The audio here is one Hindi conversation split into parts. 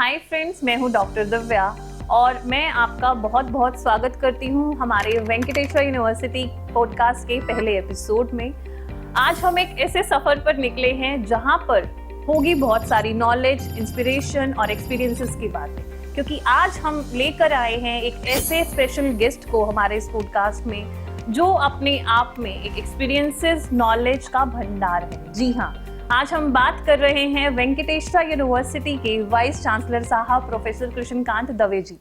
हाय फ्रेंड्स, मैं हूं डॉक्टर दिव्या और मैं आपका बहुत बहुत स्वागत करती हूं हमारे वेंकटेश्वर यूनिवर्सिटी पॉडकास्ट के पहले एपिसोड में। आज हम एक ऐसे सफर पर निकले हैं जहां पर होगी बहुत सारी नॉलेज, इंस्पिरेशन और एक्सपीरियंसेस की बातें, क्योंकि आज हम लेकर आए हैं एक ऐसे स्पेशल गेस्ट को हमारे इस पॉडकास्ट में जो अपने आप में एक एक्सपीरियंसेस, नॉलेज का भंडार है। जी हाँ, आज हम बात कर रहे हैं वेंकटेश्वर यूनिवर्सिटी के वाइस चांसलर साहब प्रोफेसर कृष्णकांत दवे जी।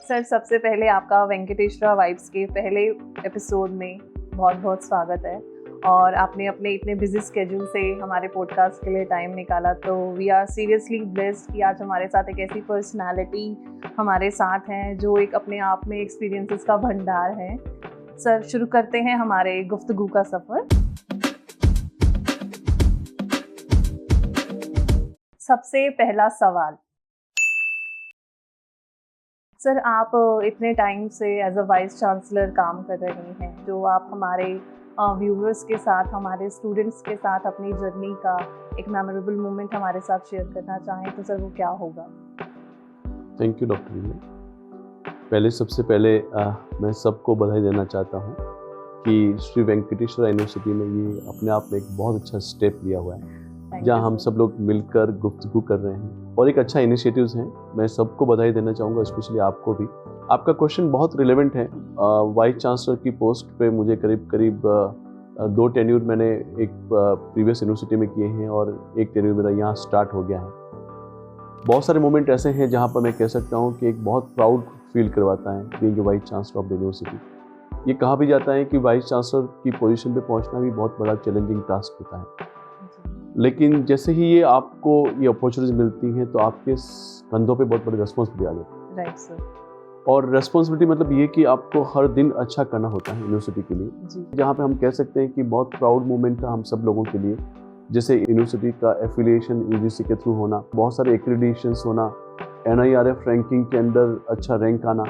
सर, सबसे पहले आपका वेंकटेश्वर वाइब्स के पहले एपिसोड में बहुत बहुत स्वागत है और आपने अपने इतने बिजी स्केड्यूल से हमारे पॉडकास्ट के लिए टाइम निकाला, तो वी आर सीरियसली ब्लेस्ड कि आज हमारे साथ एक ऐसी पर्सनालिटी हमारे साथ हैं जो एक अपने आप में एक्सपीरियंसेस का भंडार है। सर, शुरू करते हैं हमारे गुफ्तगू का सफ़र। सबसे पहला सवाल, सर आप इतने टाइम से एज अ वाइस चांसलर काम कर रहे हैं, जो आप हमारे व्यूअर्स के साथ, हमारे स्टूडेंट्स के साथ अपनी जर्नी का एक मेमोरेबल मोमेंट हमारे साथ शेयर करना चाहें तो सर वो क्या होगा? थैंक यू डॉक्टर जी। सबसे पहले मैं सबको बधाई देना चाहता हूँ कि श्री वेंकटेश्वर यूनिवर्सिटी ने ये अपने आप में एक बहुत अच्छा स्टेप लिया हुआ है जहाँ हम सब लोग मिलकर गुफ्तगू कर रहे हैं और एक अच्छा इनिशिएटिव्स हैं। मैं सबको बधाई देना चाहूँगा, स्पेशली आपको भी। आपका क्वेश्चन बहुत रिलेवेंट है। वाइस चांसलर की पोस्ट पे मुझे करीब 2 टेन्यूर मैंने एक प्रीवियस यूनिवर्सिटी में किए हैं और एक टेन्यूर मेरा यहाँ स्टार्ट हो गया है। बहुत सारे मोमेंट ऐसे हैं जहाँ पर मैं कह सकता हूँ कि एक बहुत प्राउड फील करवाता है being a vice chancellor of the university. ये कहा भी जाता है कि वाइस चांसलर की पोजीशन पे पहुँचना भी बहुत बड़ा चैलेंजिंग टास्क होता है, लेकिन जैसे ही ये आपको ये अपॉर्चुनिटीज मिलती हैं तो आपके कंधों पे बहुत बड़ी रिस्पॉन्सिबिलिटी आ जाती है। Right sir. और रिस्पॉन्सिबिलिटी मतलब ये कि आपको हर दिन अच्छा करना होता है यूनिवर्सिटी के लिए, जहाँ पे हम कह सकते हैं कि बहुत प्राउड मोमेंट था हम सब लोगों के लिए। जैसे यूनिवर्सिटी का एफिलिएशन यूजीसी के थ्रू होना, बहुत सारे एक्रेडिटेशंस होना, NIRF रैंकिंग के अंदर अच्छा रैंक आना,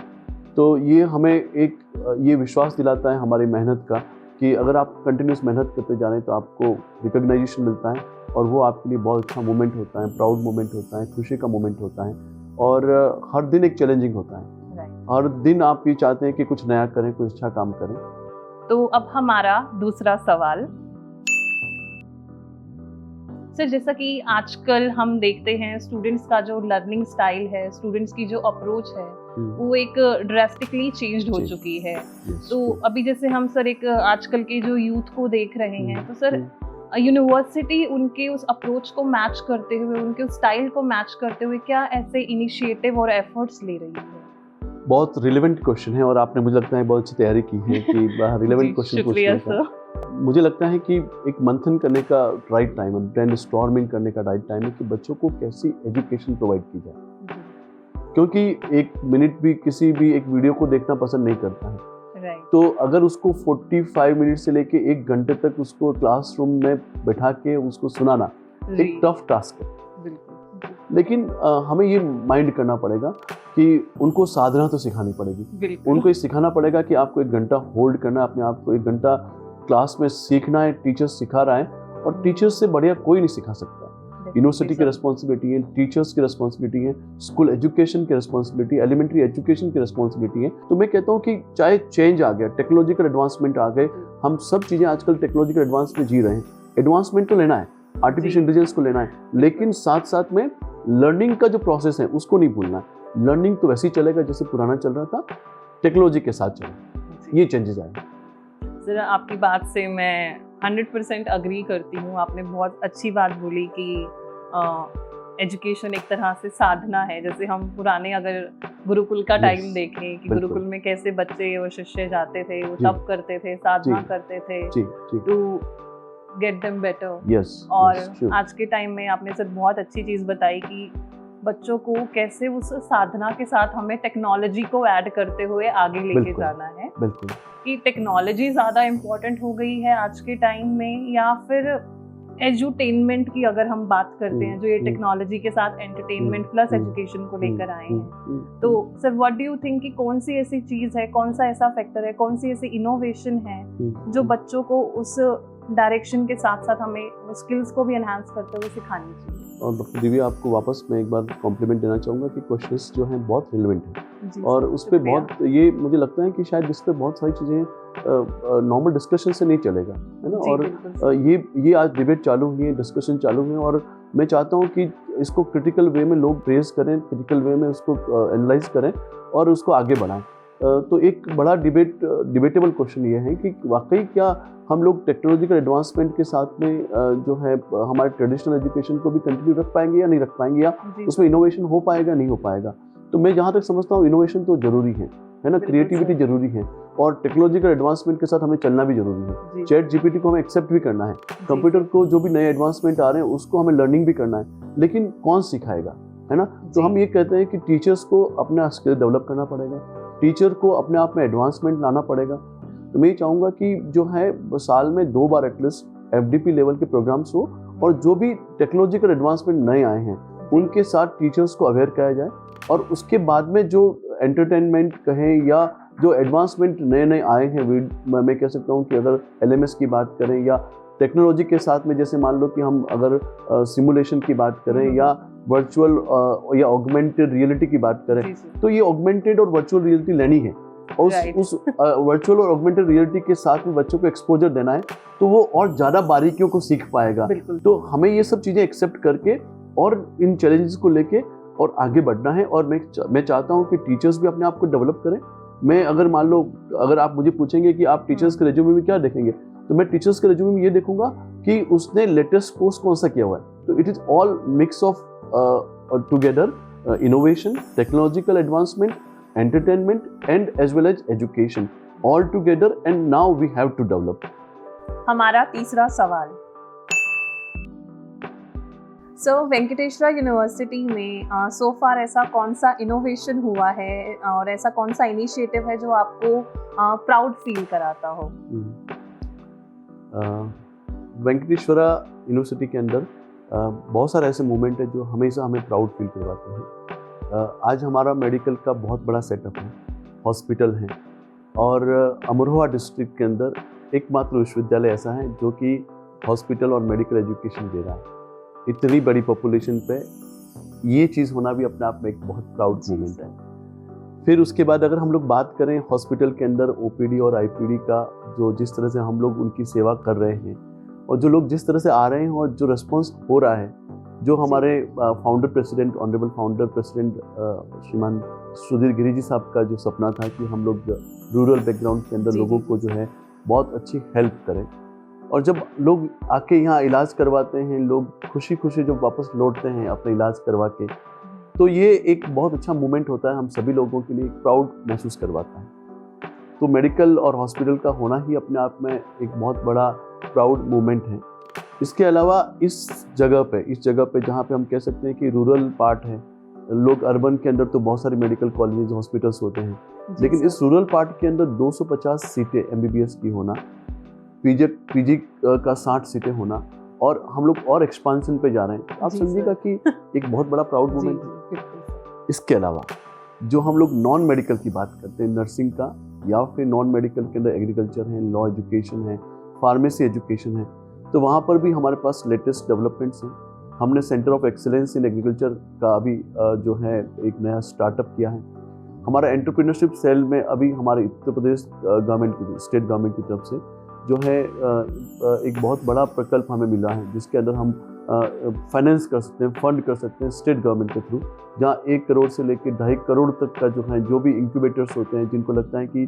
तो ये हमें एक ये विश्वास दिलाता है हमारी मेहनत का कि अगर आप कंटिन्यूस मेहनत करते जा रहे हैं तो आपको रिकग्नाइजेशन मिलता है और वो आपके लिए बहुत अच्छा मोमेंट होता है, प्राउड मोमेंट होता है, खुशी का मोमेंट होता है। और हर दिन एक चैलेंजिंग होता है। हर दिन आप ये चाहते हैं कि कुछ नया करें, कुछ अच्छा काम करें। तो अब हमारा दूसरा सवाल, सर जैसा कि आजकल हम देखते हैं स्टूडेंट्स का जो लर्निंग स्टाइल है, स्टूडेंट्स की जो अप्रोच है वो एक ड्रास्टिकली चेंज्ड हो चुकी है। तो अभी जैसे हम सर एक आजकल के जो यूथ को देख रहे हैं, तो सर यूनिवर्सिटी उनके उस अप्रोच को मैच करते हुए, उनके उस स्टाइल को मैच करते हुए क्या ऐसे इनिशिएटिव और एफर्ट्स ले रही है? बहुत रिलेवेंट क्वेश्चन है और आपने मुझे लगता है बहुत अच्छी तैयारी की है कि रिलेवेंट क्वेश्चन शुक्रिया सर। मुझे लगता है कि एक मंथन करने का राइट टाइम है, ब्रेनस्टॉर्मिंग करने का राइट टाइम है कि बच्चों को कैसी एजुकेशन प्रोवाइड की जाए, क्योंकि एक मिनट भी किसी भी एक वीडियो को देखना पसंद नहीं करता है। तो अगर उसको 45 मिनट से लेके 1 घंटे तक उसको क्लासरूम में बैठा के उसको सुनाना एक टफ टास्क है। लेकिन हमें ये माइंड करना पड़ेगा कि उनको साधना तो सिखानी पड़ेगी। उनको ये सिखाना पड़ेगा कि आपको 1 घंटा होल्ड करना है अपने आप को, 1 घंटा क्लास में सीखना है, टीचर्स सिखा रहा है और टीचर्स से बढ़िया कोई नहीं सिखा सकता। यूनिवर्सिटी की रिस्पॉन्सिबिलिटी है, टीचर्स की रिस्पॉन्सिबिलिटी है, स्कूल एजुकेशन की रिस्पॉन्सिबिलिटी, एलिमेंट्री एजुकेशन की रिस्पॉन्सिबिलिटी है। तो मैं कहता हूँ कि चाहे चेंज आ गया, टेक्नोलॉजिकल एडवांसमेंट आ गए, हम सब चीज़ें आजकल टेक्नोलॉजिकल एडवांस में जी रहे हैं। एडवांसमेंट तो लेना है, आर्टिफिशियल इंटेलिजेंस को लेना है, लेकिन साथ साथ में लर्निंग का जो प्रोसेस है उसको नहीं भूलना है। लर्निंग तो वैसे ही चलेगा जैसे पुराना चल रहा था, टेक्नोलॉजी के साथ चलेगा। ये चेंजेस आए। सर, आपकी बात से मैं 100% अग्री करती हूँ। आपने बहुत अच्छी बात बोली कि एजुकेशन एक तरह से साधना है। जैसे हम पुराने अगर गुरुकुल का टाइम देखें कि गुरुकुल में कैसे बच्चे और शिष्य जाते थे, वो तप करते थे, साधना करते थे टू गेट देम बेटर। और आज के टाइम में आपने सर बहुत अच्छी चीज़ बताई कि बच्चों को कैसे उस साधना के साथ हमें टेक्नोलॉजी को ऐड करते हुए आगे लेके जाना है। कि टेक्नोलॉजी ज़्यादा इम्पोर्टेंट हो गई है आज के टाइम में, या फिर एजुटेनमेंट की अगर हम बात करते हैं, जो ये टेक्नोलॉजी के साथ एंटरटेनमेंट प्लस एजुकेशन को लेकर आए हैं। तो sir what do you think कि कौन सी ऐसी चीज़ है, कौन सा ऐसा फैक्टर है, कौन सी ऐसी इनोवेशन है जो बच्चों को उस डायरेक्शन के साथ साथ हमें स्किल्स को भी एनहांस करते हुए सिखानी चाहिए? और डॉक्टर दिव्या आपको वापस मैं एक बार कॉम्प्लीमेंट देना चाहूँगा कि क्वेश्चंस जो हैं बहुत रिलेवेंट हैं और उस पर बहुत ये मुझे लगता है कि शायद इस पर बहुत सारी चीज़ें नॉर्मल डिस्कशन से नहीं चलेगा, है ना। और ये आज डिबेट चालू हुई है, डिस्कशन चालू हुई है और मैं चाहता हूँ कि इसको क्रिटिकल वे में लोग प्रेस करें, क्रिटिकल वे में उसको एनालाइज करें और उसको आगे बढ़ाएं। तो एक बड़ा डिबेटेबल क्वेश्चन ये है कि वाकई क्या हम लोग टेक्नोलॉजिकल एडवांसमेंट के साथ में जो है हमारे ट्रेडिशनल एजुकेशन को भी कंटिन्यू रख पाएंगे या नहीं रख पाएंगे, या उसमें इनोवेशन हो पाएगा नहीं हो पाएगा। तो मैं जहाँ तक समझता हूँ इनोवेशन तो जरूरी है ना, क्रिएटिविटी जरूरी है और टेक्नोलॉजिकल एडवांसमें के साथ हमें चलना भी जरूरी है। चैट जीपीटी को हमें एक्सेप्ट भी करना है, कंप्यूटर को जो भी नए एडवांसमेंट आ रहे हैं उसको हमें लर्निंग भी करना है, लेकिन कौन सिखाएगा, है ना। तो हम ये कहते हैं कि टीचर्स को अपना स्किल डेवलप करना पड़ेगा, टीचर को अपने आप में एडवांसमेंट लाना पड़ेगा। तो मैं ये चाहूँगा कि जो है साल में 2 बार एटलीस्ट एफडीपी लेवल के प्रोग्राम्स हो और जो भी टेक्नोलॉजिकल एडवांसमेंट नए आए हैं उनके साथ टीचर्स को अवेयर किया जाए और उसके बाद में जो एंटरटेनमेंट कहें या जो एडवांसमेंट नए आए हैं, मैं कह सकता हूँ कि अगर LMS की बात करें या टेक्नोलॉजी के साथ में, जैसे मान लो कि हम अगर सिमुलेशन की बात करें या वर्चुअल या ऑगमेंटेड रियलिटी की बात करें, तो ये ऑगमेंटेड और वर्चुअल रियलिटी लेनी है और उस वर्चुअल और ऑगमेंटेड रियलिटी के साथ में बच्चों को एक्सपोजर देना है तो वो और ज़्यादा बारीकियों को सीख पाएगा। तो हमें ये सब चीज़ें एक्सेप्ट करके और इन चैलेंजेस को लेके और आगे बढ़ना है और मैं चाहता हूँ कि टीचर्स भी अपने आप को डेवलप करें। मैं अगर मान लो अगर आप मुझे पूछेंगे कि आप टीचर्स के रेज्यूमे में क्या देखेंगे, तो मैं टीचर्स के रेज्यूमे में ये देखूंगा कि उसने लेटेस्ट कोर्स कौन सा किया हुआ है। तो it is all mix of together innovation, technological advancement, entertainment and as well as education all together and now we have to develop। हमारा तीसरा सवाल, वेंकटेश्वरा यूनिवर्सिटी में सो फार ऐसा कौन सा इनोवेशन हुआ है और ऐसा कौन सा इनिशिएटिव है जो आपको प्राउड फील कराता हो? वेंकटेश्वरा यूनिवर्सिटी के अंदर बहुत सारे ऐसे मूवमेंट है जो हमेशा हमें प्राउड फील करवाते हैं। आज हमारा मेडिकल का बहुत बड़ा सेटअप है, हॉस्पिटल है और अमरोहा डिस्ट्रिक्ट के अंदर एकमात्र विश्वविद्यालय ऐसा है जो कि हॉस्पिटल और मेडिकल एजुकेशन दे रहा है। इतनी बड़ी पॉपुलेशन पे ये चीज़ होना भी अपने आप में एक बहुत प्राउड मोमेंट है। फिर उसके बाद अगर हम लोग बात करें हॉस्पिटल के अंदर OPD और IPD का, जो जिस तरह से हम लोग उनकी सेवा कर रहे हैं और जो लोग जिस तरह से आ रहे हैं और जो रिस्पॉन्स हो रहा है, जो हमारे founder president, honourable founder president श्रीमान सुधीर गिरी जी साहब का जो सपना था कि हम लोग रूरल बैकग्राउंड के अंदर लोगों को जो है बहुत अच्छी हेल्प करें और जब लोग आके यहाँ इलाज करवाते हैं, लोग खुशी खुशी जब वापस लौटते हैं अपना इलाज करवा के, तो ये एक बहुत अच्छा मोमेंट होता है, हम सभी लोगों के लिए प्राउड महसूस करवाता है। तो मेडिकल और हॉस्पिटल का होना ही अपने आप में एक बहुत बड़ा प्राउड मोमेंट है। इसके अलावा इस जगह पे जहाँ पे हम कह सकते हैं कि रूरल पार्ट है, लोग अर्बन के अंदर तो बहुत सारे मेडिकल कॉलेजेस, हॉस्पिटल्स होते हैं, लेकिन इस रूरल पार्ट के अंदर 250 सीटें MBBS की होना, PG का 60 सीटें होना और हम लोग और एक्सपांशन पे जा रहे हैं। आप समझिएगा कि एक बहुत बड़ा प्राउड मोमेंट है। इसके अलावा जो हम लोग नॉन मेडिकल की बात करते हैं, नर्सिंग का या फिर नॉन मेडिकल के अंदर एग्रीकल्चर है, लॉ एजुकेशन है, फार्मेसी एजुकेशन है, तो वहाँ पर भी हमारे पास लेटेस्ट डेवलपमेंट्स हैं। हमने centre of excellence in agriculture का अभी जो है एक नया स्टार्टअप किया है। हमारा एंटरप्रेन्योरशिप सेल में अभी हमारे उत्तर प्रदेश गवर्नमेंट की, स्टेट गवर्नमेंट की तरफ से जो है एक बहुत बड़ा प्रकल्प हमें मिला है, जिसके अंदर हम फाइनेंस कर सकते हैं, फंड कर सकते हैं स्टेट गवर्नमेंट के थ्रू, जहाँ 1 करोड़ से लेकर 2.5 करोड़ तक का जो है, जो भी इंक्यूबेटर्स होते हैं जिनको लगता है कि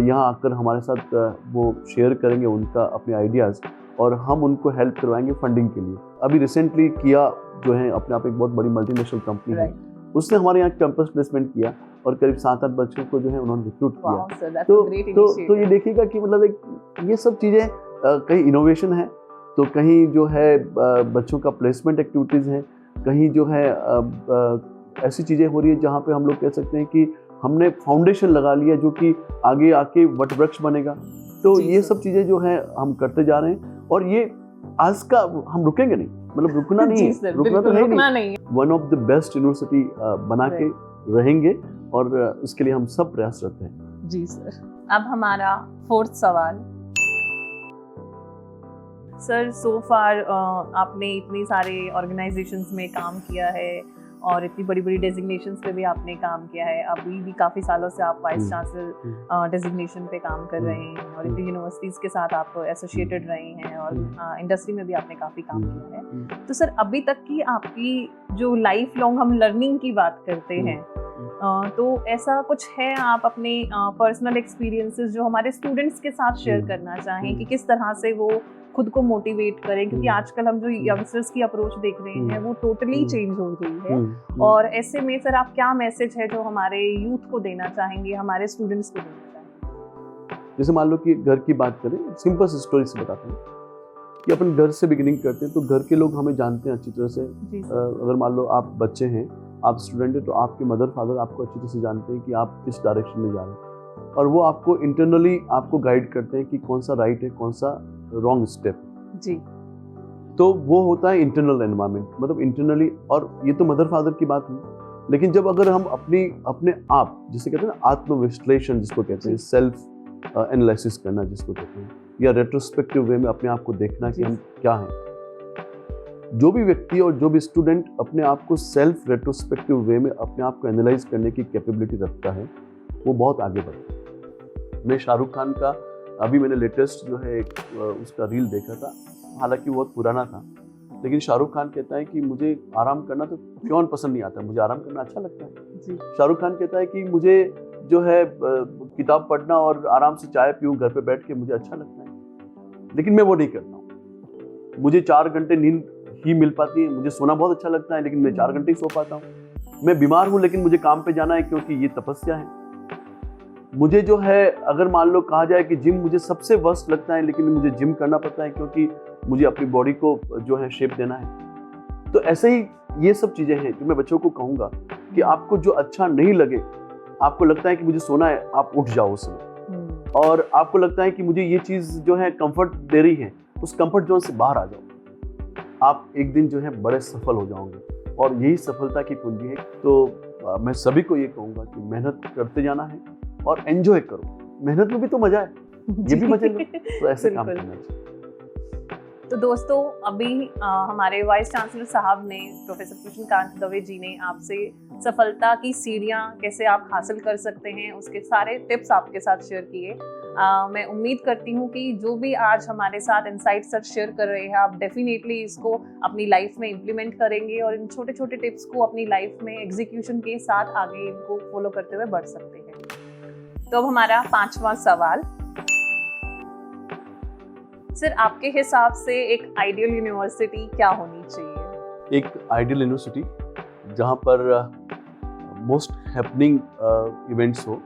यहाँ आकर हमारे साथ वो शेयर करेंगे उनका अपने आइडियाज़ और हम उनको हेल्प करवाएंगे फंडिंग के लिए। अभी रिसेंटली किया जो है अपने आप एक बहुत बड़ी मल्टीनेशनल कंपनी है, उसने हमारे यहाँ कैंपस प्लेसमेंट किया और करीब 7-8 बच्चों को जो है उन्होंने रिक्रूट किया। तो ये देखिएगा कि मतलब एक ये सब चीज़ें कहीं इनोवेशन है, तो कहीं जो है बच्चों का प्लेसमेंट एक्टिविटीज़ है, कहीं जो है ऐसी चीज़ें हो रही है जहाँ पे हम लोग कह सकते हैं कि हमने फाउंडेशन लगा लिया जो कि आगे आके वट वृक्ष बनेगा। तो ये सब चीज़ें जो है हम करते जा रहे हैं और ये आज का हम रुकेंगे नहीं, मतलब रुकना नहीं है, रुकना तो है नहीं। One of the best university बना के रहेंगे और इसके लिए हम सब प्रयासरत हैं। जी सर। अब हमारा 4th सवाल, सर सो फार आपने इतनी सारे ऑर्गेनाइजेशंस में काम किया है और इतनी बड़ी बड़ी डेजिग्नेशंस पे भी आपने काम किया है, अभी भी काफ़ी सालों से आप वाइस चांसलर डेजिग्नेशन पे काम कर रहे हैं और इतनी यूनिवर्सिटीज़ के साथ आप एसोसिएटेड रहे हैं और इंडस्ट्री में भी आपने काफ़ी काम किया है। तो सर अभी तक की आपकी जो लाइफ लॉन्ग हम लर्निंग की बात करते हैं, तो ऐसा कुछ है आप अपने पर्सनल एक्सपीरियंसेस जो हमारे स्टूडेंट्स के साथ शेयर करना चाहें कि किस तरह से वो खुद को मोटिवेट करें, क्योंकि आजकल हम जो यंगस्टर्स की अप्रोच देख रहे हैं वो टोटली चेंज हो गई है। और ऐसे में सर आप क्या मैसेज है जो हमारे यूथ को देना चाहेंगे, हमारे स्टूडेंट्स को देना चाहेंगे? जैसे मान लो कि घर की बात करें, सिंपल सी स्टोरी से बताते हैं कि अपन घर से बिगिनिंग करते हैं, तो घर के लोग हमें जानते हैं अच्छी तरह से। अगर मान लो आप बच्चे हैं, आप स्टूडेंट हैं, तो आपके मदर फादर आपको अच्छी तरह से जानते हैं कि आप किस डायरेक्शन में जा रहे हैं और वो आपको इंटरनली आपको गाइड करते हैं कि कौन सा राइट है, कौन सा रॉन्ग स्टेप जी। तो वो होता है इंटरनल एनवायरनमेंट, मतलब इंटरनली। और ये तो मदर फादर की बात हुई, लेकिन जब अगर हम अपने आप, जिसे कहते हैं ना आत्मविश्लेषण जिसको कहते हैं, सेल्फ एनालिसिस करना जिसको कहते हैं, या रेट्रोस्पेक्टिव वे में अपने आप को देखना कि हम क्या हैं, जो भी व्यक्ति और जो भी स्टूडेंट अपने आप को सेल्फ रेट्रोस्पेक्टिव वे में अपने आप को एनालाइज करने की कैपेबिलिटी रखता है, वो बहुत आगे बढ़ता है। मैं शाहरुख खान का अभी मैंने लेटेस्ट जो है उसका रील देखा था, हालांकि बहुत पुराना था, लेकिन शाहरुख खान कहता है कि मुझे आराम करना तो क्यों पसंद नहीं आता, मुझे आराम करना अच्छा लगता है जी। शाहरुख खान कहता है कि मुझे जो है किताब पढ़ना और आराम से चाय पीऊँ घर पे बैठ के मुझे अच्छा लगता है, लेकिन मैं वो नहीं करता हूँ। मुझे 4 घंटे नींद ही मिल पाती है, मुझे सोना बहुत अच्छा लगता है लेकिन मैं 4 घंटे ही सो पाता हूँ। मैं बीमार हूँ लेकिन मुझे काम पे जाना है क्योंकि ये तपस्या है। मुझे जो है अगर मान लो कहा जाए कि जिम मुझे सबसे वर्स्ट लगता है, लेकिन मुझे जिम करना पड़ता है क्योंकि मुझे अपनी बॉडी को जो है शेप देना है। तो ऐसे ही ये सब चीजें हैं जो मैं बच्चों को कहूँगा कि आपको जो अच्छा नहीं लगे, आपको लगता है कि मुझे सोना है, आप उठ जाओ उसमें, और आपको लगता है कि मुझे ये चीज़ जो है कंफर्ट दे रही है, उस कंफर्ट जोन से बाहर आ जाओ। आप एक दिन जो है बड़े सफल हो जाओगे और यही सफलता की कुंजी है। तो मैं सभी को ये कहूँगा कि मेहनत करते जाना है और एंजॉय करो। मेहनत में भी तो मजा है, ये भी मजा लो, तो ऐसे काम करना चाहिए। तो दोस्तों अभी हमारे वाइस चांसलर साहब ने, प्रोफेसर कृष्णकांत दवे जी ने आपसे सफलता की सीढ़ियाँ कैसे आप हासिल कर सकते हैं उसके सारे टिप्स आपके साथ शेयर किए। मैं उम्मीद करती हूँ कि जो भी आज हमारे साथ इनसाइट सर शेयर कर रहे हैं, आप डेफिनेटली इसको अपनी लाइफ में इम्प्लीमेंट करेंगे और इन छोटे छोटे टिप्स को अपनी लाइफ में एग्जीक्यूशन के साथ आगे इनको फॉलो करते हुए बढ़ सकते हैं। तो अब हमारा 5वां सवाल, सर आपके हिसाब से एक आइडियल यूनिवर्सिटी क्या होनी चाहिए? एक आइडियल यूनिवर्सिटी जहाँ पर मोस्ट हैपनिंग इवेंट्स हो,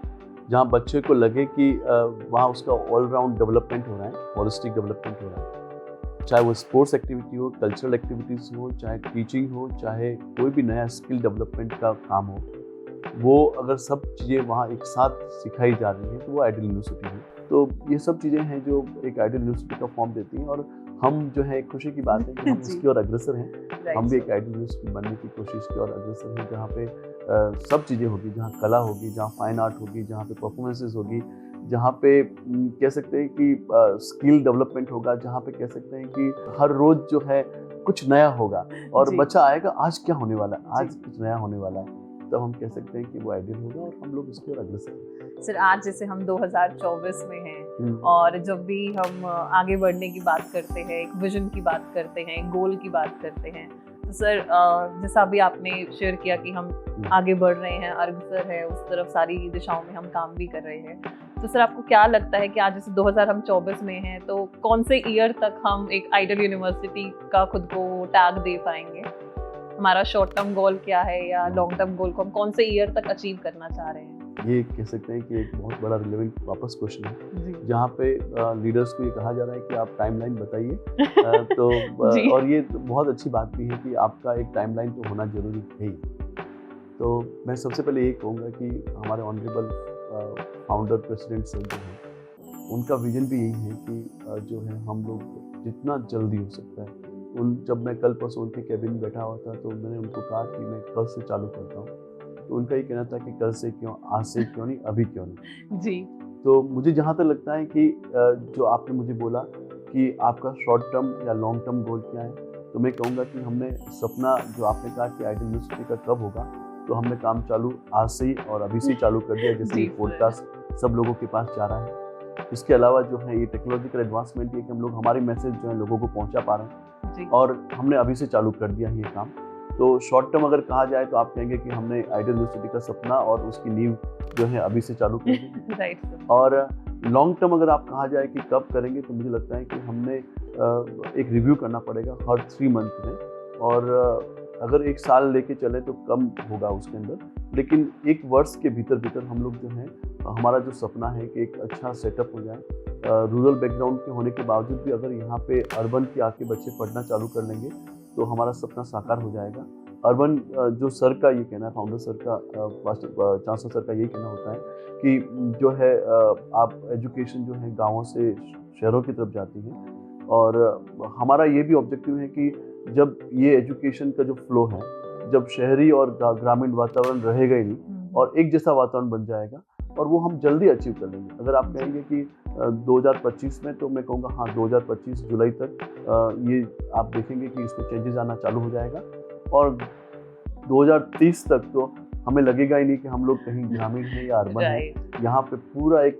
जहाँ बच्चे को लगे कि वहाँ उसका ऑल राउंड डेवलपमेंट हो रहा है, होलिस्टिक डेवलपमेंट हो रहा है, चाहे वो स्पोर्ट्स एक्टिविटी हो, कल्चरल एक्टिविटीज़ हो, चाहे टीचिंग हो, चाहे कोई भी नया स्किल डेवलपमेंट का काम हो, वो अगर सब चीज़ें वहाँ एक साथ सिखाई जा रही हैं तो वो आइडियल यूनिवर्सिटी है। तो ये सब चीज़ें हैं जो एक आइडियल यूनिवर्सिटी का फॉर्म देती हैं और हम जो है खुशी की बात है कि हम इसकी ओर अग्रसर हैं। हम भी एक आइडियल यूनिवर्सिटी बनने की कोशिश की और अग्रसर हैं, जहाँ पे सब चीज़ें होगी, जहाँ कला होगी, जहाँ फाइन आर्ट होगी, जहाँ पे परफॉर्मेंसेस होगी, जहाँ पे कह सकते हैं कि स्किल डेवलपमेंट होगा, जहाँ पे कह सकते हैं कि हर रोज़ जो है कुछ नया होगा और बच्चा आएगा आज क्या होने वाला है, आज कुछ नया होने वाला है, तब हम कह सकते हैं कि वो आइडियल होगा और हम लोग इसकी ओर अग्रसर हैं। सर आज जैसे हम 2024 में हैं और जब भी हम आगे बढ़ने की बात करते हैं, एक विजन की बात करते हैं, एक गोल की बात करते हैं, तो सर जैसा अभी आपने शेयर किया कि हम आगे बढ़ रहे हैं, अग्रसर है उस तरफ, सारी दिशाओं में हम काम भी कर रहे हैं, तो सर आपको क्या लगता है कि आज जैसे 2024 में हैं तो कौन से ईयर तक हम एक आइडियल यूनिवर्सिटी का खुद को टैग दे पाएंगे? हमारा शॉर्ट टर्म गोल क्या है या लॉन्ग टर्म गोल को हम कौन से ईयर तक अचीव करना चाह रहे हैं? ये कह सकते हैं कि एक बहुत बड़ा रिलेवेंट वापस क्वेश्चन है, जहाँ पे लीडर्स को ये कहा जा रहा है कि आप टाइमलाइन बताइए। तो और ये बहुत अच्छी बात भी है कि आपका एक टाइमलाइन तो होना जरूरी है ही। तो मैं सबसे पहले ये कहूँगा कि हमारे ऑनरेबल फाउंडर प्रेसिडेंट सर जो हैं, उनका विजन भी यही है कि जो है हम लोग जितना जल्दी हो सकता है, जब मैं कल परसों उनके कैबिन में बैठा हुआ था तो मैंने उनको कहा कि मैं कल से चालू करता हूँ, तो उनका ये कहना था कि कल से क्यों, आज से क्यों नहीं, अभी क्यों नहीं जी। तो मुझे जहाँ तक लगता है कि जो आपने मुझे बोला कि आपका शॉर्ट टर्म या लॉन्ग टर्म गोल क्या है। तो मैं कहूँगा कि हमने सपना जो आपने कहा कि आइडियल यूनिवर्सिटी का कब होगा, तो हमने काम चालू आज से ही और अभी से ही चालू कर दिया, जैसे जी ये सर। पॉडकास्ट सब लोगों के पास जा रहा है। इसके अलावा जो है ये टेक्नोलॉजिकल एडवांसमेंट है कि हम लोग हमारी मैसेज जो है लोगों को पहुंचा पा रहे हैं, जी और हमने अभी से चालू कर दिया है ये काम। तो शॉर्ट टर्म अगर कहा जाए तो आप कहेंगे कि हमने आइडियल यूनिवर्सिटी का सपना और उसकी नींव जो है अभी से चालू कर दी। Right sir. और लॉन्ग टर्म अगर आप कहा जाए कि कब करेंगे, तो मुझे लगता है कि हमने एक रिव्यू करना पड़ेगा हर 3 मंथ में, और अगर 1 साल लेके चले तो कम होगा उसके अंदर, लेकिन 1 वर्ष के भीतर हम लोग जो है हमारा जो सपना है कि एक अच्छा सेटअप हो जाए। रूरल बैकग्राउंड के होने के बावजूद भी अगर यहाँ पे अर्बन के आके बच्चे पढ़ना चालू कर लेंगे तो हमारा सपना साकार हो जाएगा। अर्बन जो सर का ये कहना है, फाउंडर सर का, चांसलर सर का ये कहना होता है कि जो है आप एजुकेशन जो है गाँवों से शहरों की तरफ जाती है, और हमारा ये भी ऑब्जेक्टिव है कि जब ये एजुकेशन का जो फ्लो है, जब शहरी और ग्रामीण वातावरण रहेगा ही नहीं और एक जैसा वातावरण बन जाएगा, और वो हम जल्दी अचीव कर लेंगे। अगर आप कहेंगे कि 2025 में, तो मैं कहूँगा हाँ 2025 जुलाई तक ये आप देखेंगे कि इसमें चेंजेस आना चालू हो जाएगा, और 2030 तक तो हमें लगेगा ही नहीं कि हम लोग कहीं ग्रामीण हैं या अर्बन हैं। यहाँ पे पूरा एक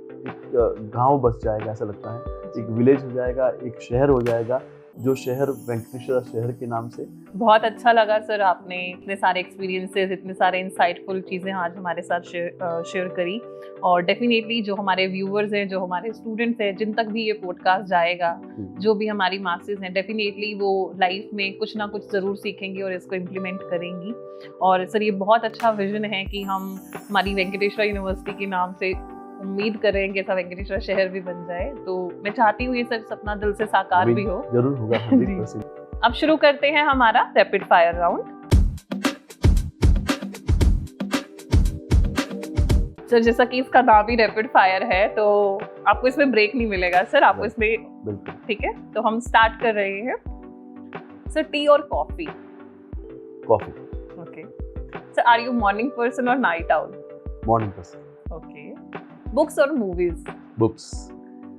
गांव बस जाएगा, ऐसा लगता है, एक विलेज हो जाएगा, एक शहर हो जाएगा, जो शहर वेंकटेश्वर शहर के नाम से। बहुत अच्छा लगा सर, आपने इतने सारे एक्सपीरियंसेस, इतने सारे इंसाइटफुल चीज़ें आज हमारे साथ शेयर करी, और डेफिनेटली जो हमारे व्यूअर्स हैं, जो हमारे स्टूडेंट्स हैं, जिन तक भी ये पॉडकास्ट जाएगा, जो भी हमारी मासेस हैं, डेफिनेटली वो लाइफ में कुछ ना कुछ ज़रूर सीखेंगी और इसको इम्प्लीमेंट करेंगी। और सर ये बहुत अच्छा विजन है कि हम हमारी वेंकटेश्वर यूनिवर्सिटी के नाम से उम्मीद कर रहे हैं कि ऐसा वेंकटेश्वर शहर भी बन जाए। तो मैं चाहती हूँ ये सब सपना दिल से साकार भी हो। जरूर होगा 100%। अब शुरू करते हैं हमारा रैपिड फायर राउंड। सर जैसा कि इसका नाम ही रैपिड फायर है, तो आपको इसमें ब्रेक नहीं मिलेगा सर, आपको इसमें, ठीक है? तो हम स्टार्ट कर रहे हैं। सर टी और coffee? Coffee. Okay. Sir are you morning person और night owl? Morning person. Okay. Books और movies? Books.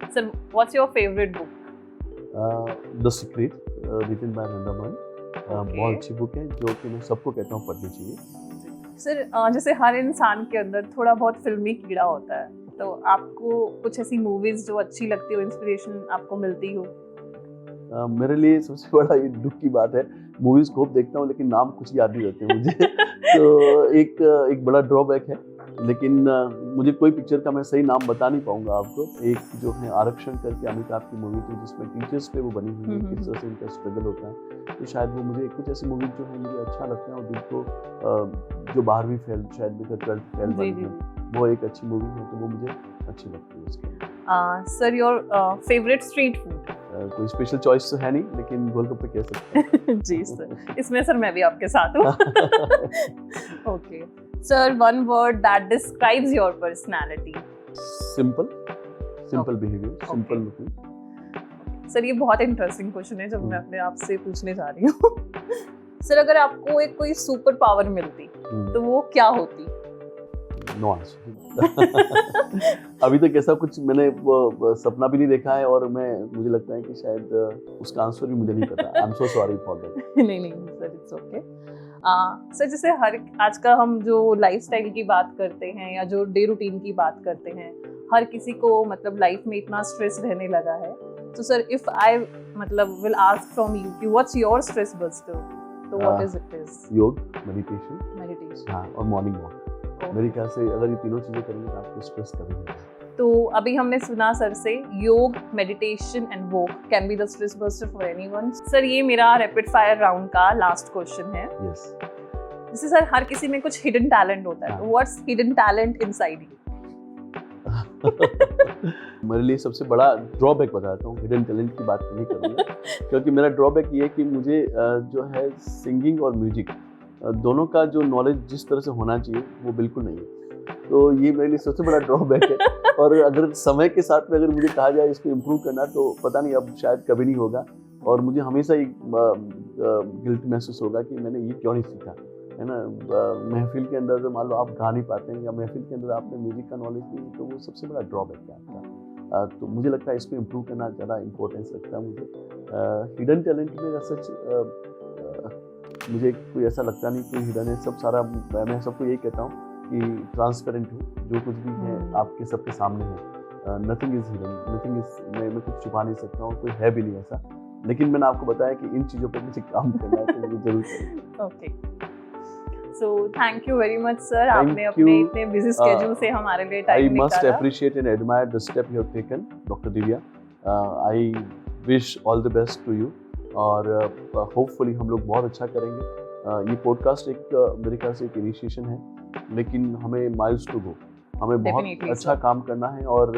Sir what's your favourite book? The secret, written by Rhonda Byrne. बहुत अच्छी बुक है जो कि मैं सबको कहता हूँ पढ़नी चाहिए। सर जैसे हर इंसान के अंदर थोड़ा बहुत फिल्मी कीड़ा होता है, तो आपको कुछ ऐसी मूवीज जो अच्छी लगती हो, इंस्पिरेशन आपको मिलती हो? मेरे लिए सबसे बड़ा ये दुख की बात है, मूवीज खूब देखता हूँ लेकिन नाम कुछ याद नहीं रहते मुझे। तो एक बड़ा ड्रॉबैक है, लेकिन मुझे कोई पिक्चर का मैं सही नाम बता नहीं पाऊंगा आपको। एक जो है आरक्षण करके अमिताभ की मूवी थी, जिसमें टीचर्स पे वो बनी हुई है, किस तरह से उनका स्ट्रगल होता है, तो शायद वो मुझे कुछ ऐसी मूवी जो है मुझे अच्छा लगता है, और दिल को जो 12वीं फेल शायद में 12th फेल बनी है, वो एक अच्छी मूवी है, तो वो मुझे अच्छी लगती है उसकी। Sir your favourite street food? कोई स्पेशल चॉइस तो है नहीं, लेकिन गोलगप्पे कह सकते हैं। जी सर, इसमें सर मैं भी आपके साथ हूँ। Okay sir, one word that describes your personality? Simple behaviour, simple looking. Sir ये बहुत इंटरेस्टिंग क्वेश्चन है जो मैं अपने आप से पूछने जा रही हूँ। सर अगर आपको एक कोई सुपर पावर मिलती तो वो क्या होती? No answer. अभी तक ऐसा कुछ मैंने सपना भी नहीं देखा है, और मुझे लगता है कि शायद उसका आंसर भी मुझे नहीं पता। I am so sorry for that. नहीं सर, इट्स ओके। सर जैसे आज का हम जो लाइफस्टाइल की बात करते हैं या जो डे रूटीन की बात करते हैं, हर किसी को मतलब लाइफ में इतना स्ट्रेस रहने लगा है। तो सर इफ आई मतलब विल आस्क फ्रॉम यू कि व्हाट्स योर स्ट्रेस बस्टर, तो व्हाट इज इट? योग, मेडिटेशन, हाँ, और मॉर्निंग वॉक। मेरे ख्याल से अगर ये तीनों चीजें करेंगे तो आपको स्ट्रेस कभी नहीं होगा। तो अभी हमने सुना सर से योग, meditation and walk can be the stress buster for anyone. Sir ये मेरा रैपिड फायर राउंड का लास्ट क्वेश्चन है। यस। जैसे सर हर किसी में कुछ हिडन टैलेंट होता है, तो what's hidden talent inside you? मेरे लिए सबसे बड़ा ड्रॉबैक बताता हूँ, हिडन टैलेंट की बात नहीं करूँगा, क्योंकि मेरा ड्रॉबैक ये है कि मुझे जो है सिंगिंग और म्यूजिक दोनों का जो नॉलेज जिस तरह से होना चाहिए वो बिल्कुल नहीं है। तो ये मेरे लिए सबसे बड़ा ड्रॉबैक है, और अगर समय के साथ में अगर मुझे कहा जाए इसको इम्प्रूव करना, तो पता नहीं, अब शायद कभी नहीं होगा, और मुझे हमेशा ही गिल्ट महसूस होगा कि मैंने ये क्यों नहीं सीखा, है ना। महफिल के अंदर मान लो आप गा नहीं पाते हैं, या महफिल के अंदर आपने म्यूजिक का नॉलेज नहीं, तो वो सबसे बड़ा ड्रॉबैक है आपका। तो मुझे लगता है इसको इम्प्रूव करना ज़्यादा इम्पोर्टेंस रखता है मुझे। हिडन टैलेंट में सच मुझे कोई ऐसा लगता नहीं कोई हिडन है, सब सारा मैं सबको यही कहता हूँ कि ट्रांसपेरेंट हो, जो कुछ भी है आपके सबके सामने है। Nothing is hidden, nothing is मैं कुछ छुपा नहीं सकता हूँ, कोई है भी नहीं ऐसा। लेकिन मैंने आपको बताया कि इन चीज़ों पर मुझे काम करना है, तो मुझे जरूर करेंगे। Okay, so thank you very much sir, आपने अपने इतने बिजी स्केड्यूल से हमारे लिए टाइम निकाला। I must appreciate and admire the step you have taken, Dr. Divya. I wish all the best to you और होपफुली हम लोग बहुत अच्छा करेंगे। ये पॉडकास्ट एक मेरे ख्याल से एक इनिशिएशन है, लेकिन हमें माइल्स टू गो, हमें बहुत अच्छा काम करना है और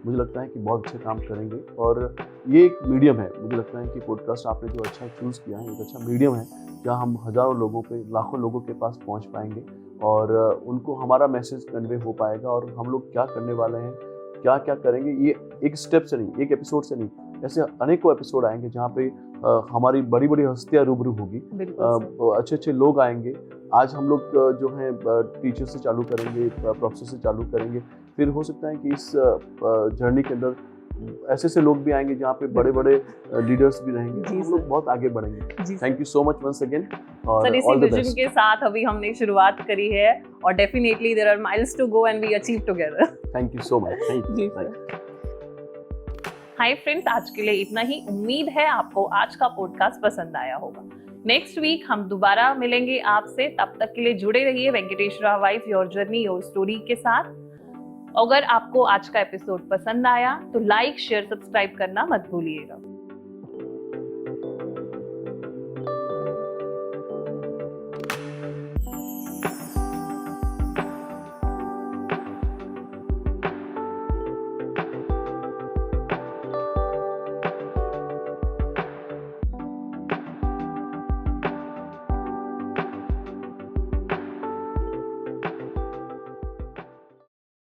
मुझे लगता है कि बहुत अच्छा काम करेंगे। और ये एक मीडियम है, मुझे लगता है कि पॉडकास्ट आपने जो अच्छा चूज़ किया है, एक अच्छा मीडियम है जहाँ हम हज़ारों लोगों पे, लाखों लोगों के पास पहुँच पाएंगे और उनको हमारा मैसेज कन्वे हो पाएगा और हम लोग क्या करने वाले हैं, क्या क्या करेंगे, ये एक स्टेप से नहीं, एक एपिसोड से नहीं, ऐसे अनेकों एपिसोड आएंगे जहाँ पे हमारी बड़ी बड़ी हस्तियाँ रूबरू होगी, अच्छे अच्छे लोग आएंगे। आज हम लोग जो हैं टीचर से चालू करेंगे, प्रोफेसर से चालू करेंगे, फिर हो सकता है कि इस जर्नी के अंदर ऐसे ऐसे लोग भी आएंगे जहाँ पे बड़े बड़े लीडर्स भी रहेंगे, हम लोग बहुत आगे बढ़ेंगे। Thank you so much once again. और सर, इसी विजन के साथ अभी हमने शुरुआत करी है और definitely there are miles to go and we achieve together. Thank you so much. जी सर। हाय फ्रेंड्स, आज के लिए इतना ही। उम्मीद है आपको आज का पॉडकास्ट पसंद आया होगा। नेक्स्ट वीक हम दोबारा मिलेंगे आपसे, तब तक के लिए जुड़े रहिए Venkateshwara wife your journey your story के साथ। अगर आपको आज का एपिसोड पसंद आया तो लाइक शेयर सब्सक्राइब करना मत भूलिएगा।